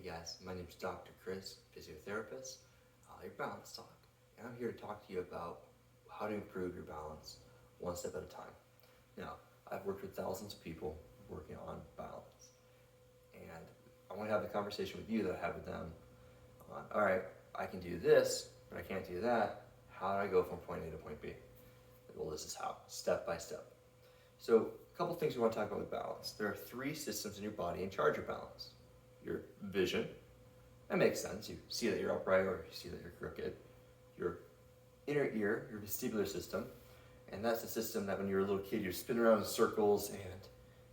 Hey guys, my name is Dr. Chris, physiotherapist, your balance talk. And I'm here to talk to you about how to improve your balance one step at a time. Now, I've worked with thousands of people working on balance. And I want to have the conversation with you that I have with them on, all right, I can do this, but I can't do that. How do I go from point A to point B? Well, this is how, step by step. So, a couple things we want to talk about with balance. There are three systems in your body in charge of balance. Your vision, that makes sense. You see that you're upright or you see that you're crooked. Your inner ear, your vestibular system, and that's the system that when you're a little kid, you're spinning around in circles and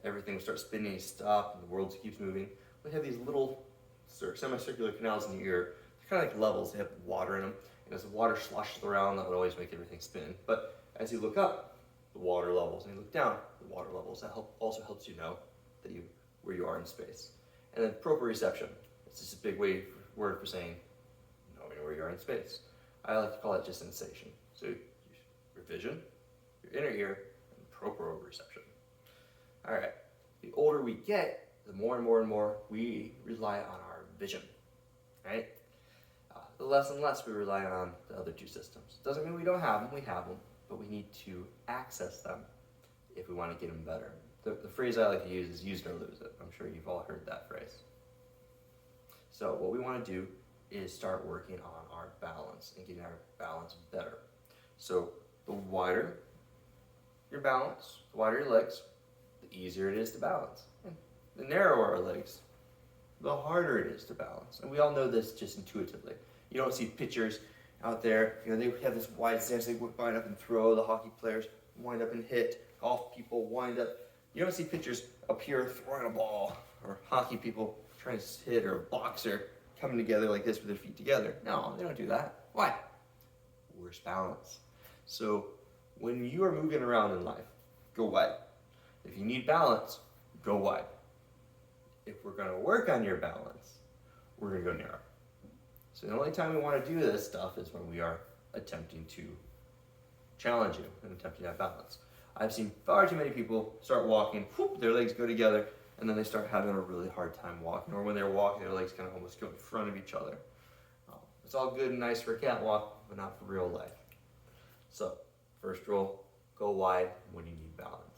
everything will start spinning, you stop, and the world keeps moving. We have these little semicircular canals in your ear. They're kind of like levels. They have water in them, and as the water sloshes around, that would always make everything spin. But as you look up, the water levels, and you look down, the water levels. That also helps you know that where you are in space. And then proprioception. It's just a big word for saying knowing where you are in space. I like to call it just sensation. So your vision, your inner ear, and proprioception. All right. The older we get, the more and more we rely on our vision, right? The less and less we rely on the other two systems. Doesn't mean we don't have them. We have them, but we need to access them if we want to get them better. The phrase I like to use is use it or lose it. I'm sure you've all heard that phrase. So what we want to do is start working on our balance and getting our balance better. So the wider your balance, the wider your legs, the easier it is to balance. And the narrower our legs, the harder it is to balance. And we all know this just intuitively. You don't see pitchers out there, they have this wide stance, they wind up and throw, the hockey players wind up and hit, golf people wind up. You don't see pitchers up here throwing a ball, or hockey people trying to hit, or a boxer coming together like this with their feet together. No, they don't do that. Why? Worse balance. So when you are moving around in life, go wide. If you need balance, go wide. If we're going to work on your balance, we're going to go narrow. So the only time we want to do this stuff is when we are attempting to challenge you and attempting to have balance. I've seen far too many people start walking, whoop, their legs go together, and then they start having a really hard time walking. Or when they're walking, their legs kind of almost go in front of each other. It's all good and nice for a catwalk, but not for real life. So, first rule, go wide when you need balance.